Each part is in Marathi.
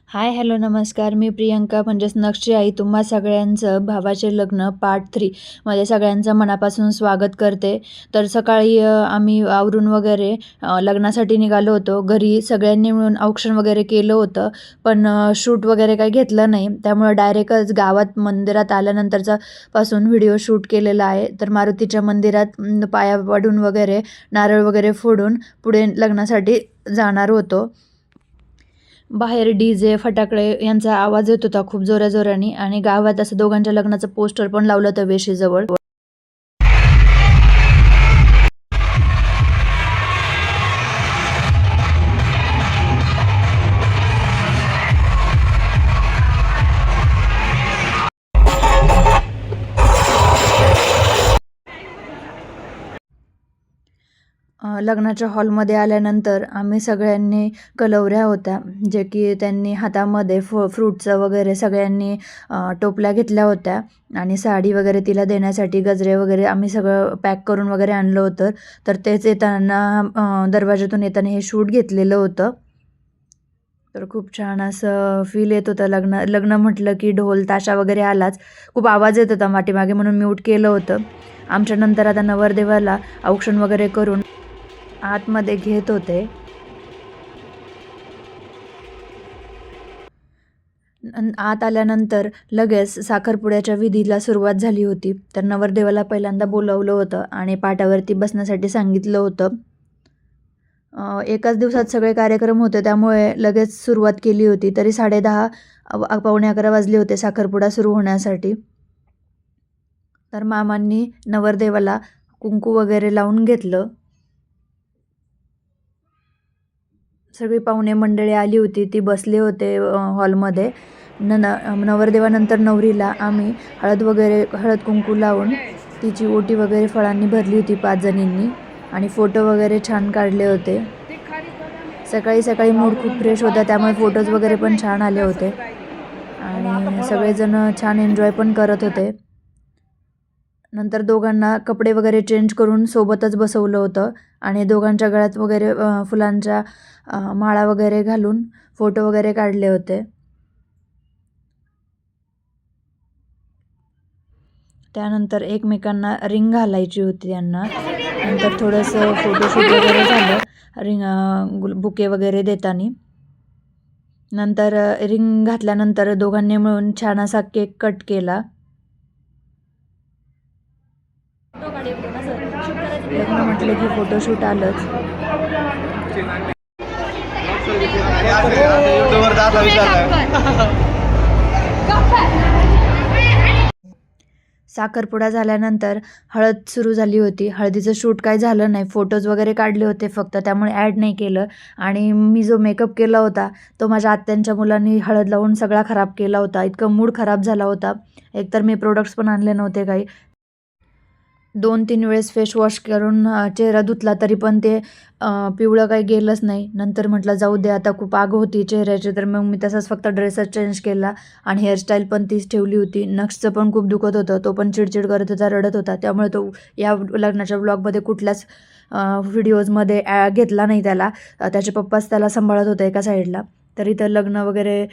हाय, हॅलो, नमस्कार. मी प्रियंका म्हणजेच नक्षी आई तुम्हा सगळ्यांचं भावाचे लग्न पार्ट 3 मध्ये सगळ्यांचं मनापासून स्वागत करते. तर सकाळी आम्ही आवरून वगैरे लग्नासाठी निघालो होतो. घरी सगळ्यांनी मिळून औक्षण वगैरे केलं होतं, पण शूट वगैरे काही घेतलं नाही. त्यामुळं डायरेक्टच गावात मंदिरात आल्यानंतरचा पासून व्हिडिओ शूट केलेला आहे. तर मारुतीच्या मंदिरात पाया पडून वगैरे नारळ वगैरे फोडून पुढे लग्नासाठी जाणार होतो. बाहेर डीजे, फटाकडे यांचा आवाज येत होता खूप जोराजोराने आणि गावात असं दोघांच्या लग्नाचं पोस्टर पण लावलं होतं वेशीजवळ. लग्नाच्या हॉलमध्ये आल्यानंतर आम्ही सगळ्यांनी कलवऱ्या होत्या, जे की त्यांनी हातामध्ये फ्रूटचं वगैरे सगळ्यांनी टोपल्या घेतल्या होत्या आणि साडी वगैरे तिला देण्यासाठी गजरे वगैरे आम्ही सगळं पॅक करून वगैरे आणलं होतं. तर तेच येताना दरवाजातून येताना हे शूट घेतलेलं होतं. तर खूप छान असं फील येत होतं. लग्न म्हटलं की ढोल ताशा वगैरे आलाच. खूप आवाज येत होता पाठीमागे, म्हणून म्यूट केलं होतं. आमच्या नंतर आता नवरदेवाला औक्षण वगैरे करून आतमध्ये घेत होते. आत आल्यानंतर लगेच साखरपुड्याच्या विधीला सुरुवात झाली होती. तर नवरदेवाला पहिल्यांदा बोलवलं होतं आणि पाटावरती बसण्यासाठी सांगितलं होतं. एकाच दिवसात सगळे कार्यक्रम होते, त्यामुळे लगेच सुरुवात केली होती. तरी 10:30 पावणे 11 वाजले होते साखरपुडा सुरू होण्यासाठी. तर मामांनी नवरदेवाला कुंकू वगैरे लावून घेतलं. सगळी पाहुणे मंडळी आली होती, ती बसले होते हॉलमध्ये. नवरदेवानंतर नवरीला आम्ही हळद कुंकू लावून तिची ओटी वगैरे फळांनी भरली होती 5 जणींनी आणि फोटो वगैरे छान काढले होते. सकाळी सकाळी मूड खूप फ्रेश होता, त्यामुळे फोटोज वगैरे पण छान आले होते आणि सगळेजण छान एन्जॉय पण करत होते. नंतर दोघांना कपडे वगैरे चेंज करून सोबतच बसवलं होतं आणि दोघांच्या गळ्यात वगैरे फुलांच्या माळा वगैरे घालून फोटो वगैरे काढले होते. त्यानंतर एकमेकांना रिंग घालायची होती त्यांना. नंतर थोडंसं फोटोशूट वगैरे झालं बुके वगैरे देताना. नंतर रिंग घातल्यानंतर दोघांनी मिळून छान असा केक कट केला. लग्न म्हटलं की फोटोशूट आलंच. साखरपुडा झाल्यानंतर हळद सुरू झाली होती. हळदीचं शूट काय झालं नाही, फोटोज वगैरे काढले होते फक्त, त्यामुळे ॲड नाही केलं. आणि मी जो मेकअप केला होता तो माझ्या आत्यांच्या मुलांनी हळद लावून सगळा खराब केला होता. इतकं मूड खराब झाला होता. एकतर मी प्रोडक्ट्स पण आणले नव्हते काही. 2-3 वेळेस फेस वॉश करून चेहरा धुतला, तरी पण ते पिवळं काही गेलंच नाही. नंतर म्हटलं जाऊ दे, आता खूप आग होती चेहऱ्याची, तर मग मी तसाच फक्त ड्रेसच चेंज केला आणि हेअरस्टाईल पण तीच ठेवली होती. नक्षचं पण खूप दुखत होतं, तो पण चिडचिड करत होता, रडत होता. त्यामुळे तो या लग्नाच्या ब्लॉगमध्ये कुठल्याच व्हिडिओजमध्ये घेतला नाही त्याला. त्याचे पप्पाच त्याला सांभाळत होते एका साईडला. तर इथं लग्न वगैरे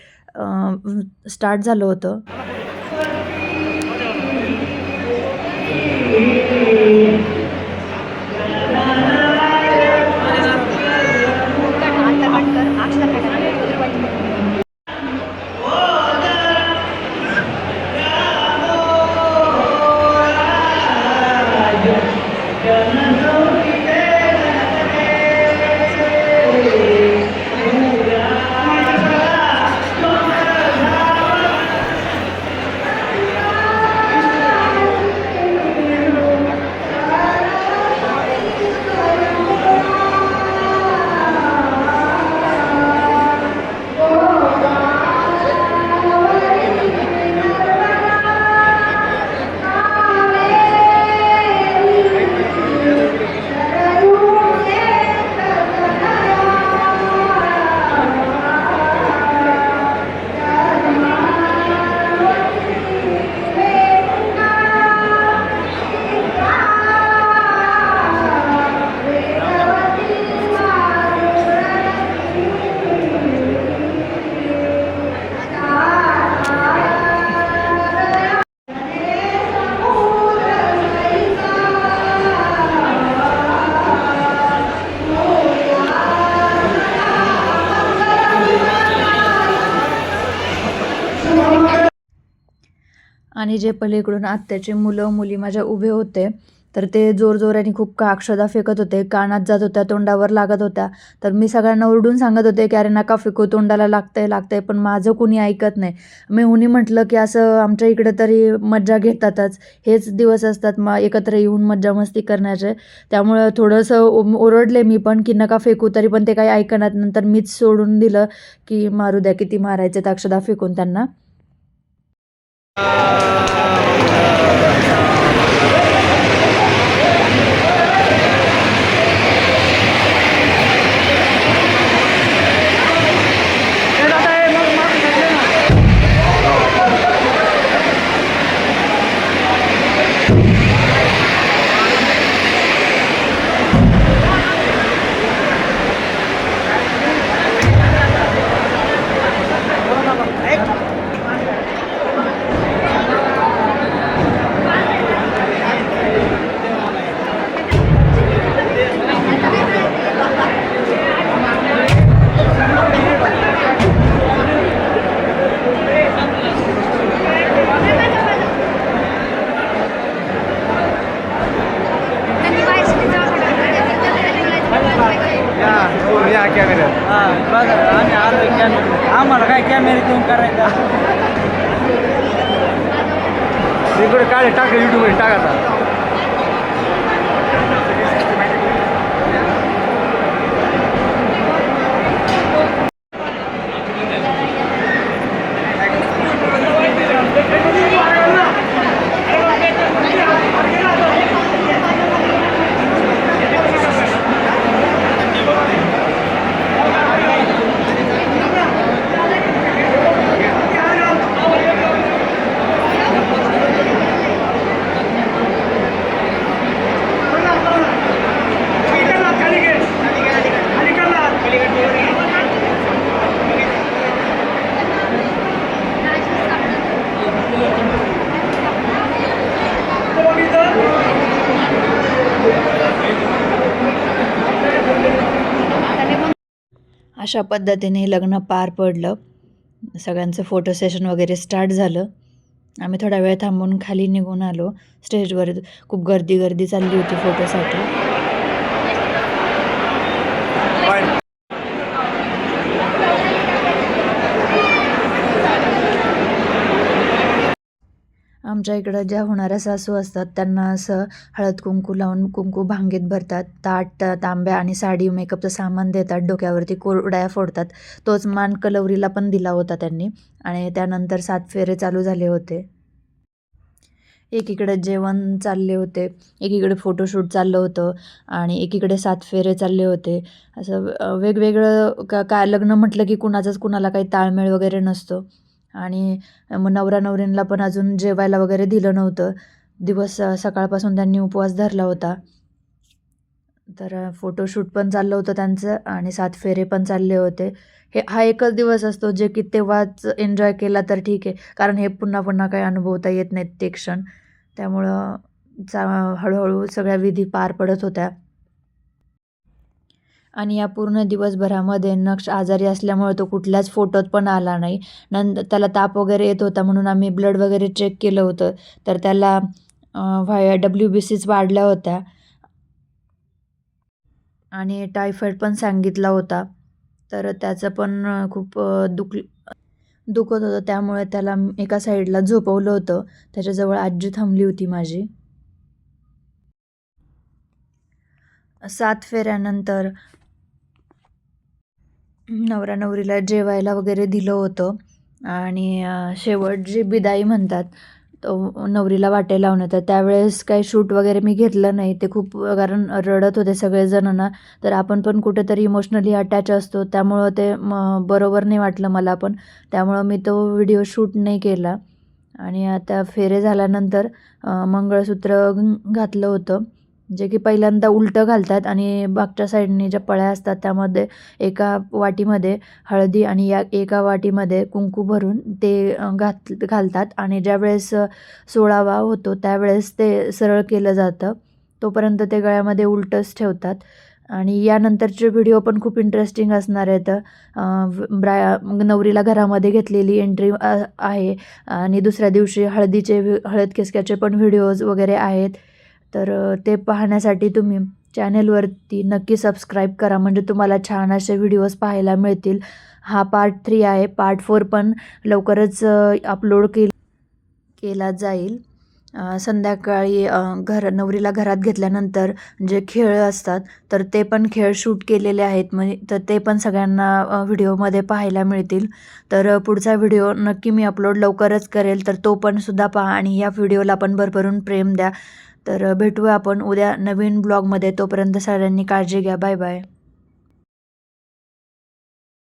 स्टार्ट झालं होतं. आणि जे पलीकडून आत्याचे मुलं मुली माझ्या उभे होते, तर ते जोरजोराने खूप अक्षदा फेकत होते, कानात जात होत्या, तोंडावर लागत होत्या. तर मी सगळ्यांना ओरडून सांगत होते की अरे नका फेकू, तोंडाला लागतंय लागतंय, पण माझं कुणी ऐकत नाही. मेहुणी म्हटलं की असं आमच्या इकडे तरी मज्जा घेतातच, हेच दिवस असतात एकत्र येऊन मज्जा मस्ती करण्याचे. त्यामुळं थोडंसं ओरडले मी पण की नका फेकू, तरी पण ते काही ऐकणार. नंतर मीच सोडून दिलं की मारू द्या, किती मारायचे अक्षदा फेकून त्यांना. या कॅमेऱ्यात बघा आम्ही आलो कॅमेरा, आम्हाला काय कॅमेरा घेऊन करायचा. इकडे काढे टाका, युट्यूबवर टाका. अशा पद्धतीने लग्न पार पडलं. सगळ्यांचं फोटो सेशन वगैरे स्टार्ट झालं. आम्ही थोडा वेळ थांबून खाली निघून आलो. स्टेजवर खूप गर्दी चालली होती फोटोसाठी. आमच्या इकडं ज्या होणाऱ्या सासू असतात त्यांना असं हळद कुंकू लावून कुंकू भांगेत भरतात, ताट तांब्या आणि साडी मेकअपचं सामान देतात, डोक्यावरती कोरड्या फोडतात. तोच मान कलवरीला पण दिला होता त्यांनी. आणि त्यानंतर 7 फेरे चालू झाले होते. एकीकडे जेवण चालले होते, एकीकडे फोटोशूट चाललं होतं आणि एकीकडे 7 फेरे चालले होते. असं वेगवेगळं काय लग्न म्हटलं की कुणाचाच कुणाला काही ताळमेळ वगैरे नसतो. आणि मग नवरा नवरींना पण अजून जेवायला वगैरे दिलं नव्हतं. दिवस सकाळपासून त्यांनी उपवास धरला होता. तर फोटोशूट पण चाललं होतं त्यांचं आणि 7 फेरे पण चालले होते. हा एकच दिवस असतो जे की तेव्हाच एन्जॉय केला तर ठीक आहे, कारण हे पुन्हा पुन्हा काही अनुभवता येत नाहीत ते क्षण. त्यामुळं हळूहळू सगळ्या विधी पार पडत होत्या. आणि या पूर्ण दिवसभरामध्ये नक्ष आजारी असल्यामुळे तो कुठल्याच फोटोत पण आला नाही. नंतर त्याला ताप वगैरे येत होता म्हणून आम्ही ब्लड वगैरे चेक केलं होतं, तर त्याला WBCs वाढल्या होत्या आणि टायफॉईड पण सांगितला होता. तर त्याचं पण खूप दुखत होतं. त्यामुळे त्याला एका साईडला झोपवलं होतं. त्याच्याजवळ आजी थांबली होती माझी. 7 फेऱ्यानंतर नवरा नवरीला जेवायला वगैरे दिलं होतं आणि शेवट जी बिदाई म्हणतात तो नवरीला वाटे लावणं. तर त्यावेळेस काही शूट वगैरे मी घेतलं नाही. ते खूप कारण रडत होते सगळेजण ना, तर आपण पण कुठेतरी इमोशनली अटॅच असतो. त्यामुळं ते बरोबर नाही वाटलं मला पण. त्यामुळं मी तो व्हिडिओ शूट नाही केला. आणि आता फेरे झाल्यानंतर मंगळसूत्र घातलं होतं, जे की पहिल्यांदा उलटं घालतात आणि मागच्या साईडने ज्या पळ्या असतात त्यामध्ये एका वाटीमध्ये हळदी आणि एका वाटीमध्ये कुंकू भरून ते घालतात आणि ज्यावेळेस सोळावा होतो त्यावेळेस ते सरळ केलं जातं. तोपर्यंत ते गळ्यामध्ये उलटंच ठेवतात आणि यानंतरचे व्हिडिओ पण खूप इंटरेस्टिंग असणार आहेत. नवरीला घरामध्ये घेतलेली एंट्री आहे आणि दुसऱ्या दिवशी हळद खेसक्याचे पण व्हिडिओज वगैरे आहेत. तर ते पाहण्यासाठी तुम्ही चॅनेलवरती नक्की सबस्क्राईब करा, म्हणजे तुम्हाला छान असे व्हिडिओज पाहायला मिळतील. हा पार्ट 3 आहे. पार्ट 4 पण लवकरच अपलोड केला जाईल. संध्याकाळी नवरीला घरात घेतल्यानंतर जे खेळ असतात तर ते पण खेळ शूट केलेले आहेत, म्हणजे तर ते पण सगळ्यांना व्हिडिओमध्ये पाहायला मिळतील. तर पुढचा व्हिडिओ नक्की मी अपलोड लवकरच करेल, तर तो पण सुद्धा पहा आणि या व्हिडिओला पण भरभरून प्रेम द्या. तर भेटूया आपण उद्या नवीन ब्लॉगमध्ये. तोपर्यंत सगळ्यांनी काळजी घ्या. Bye bye.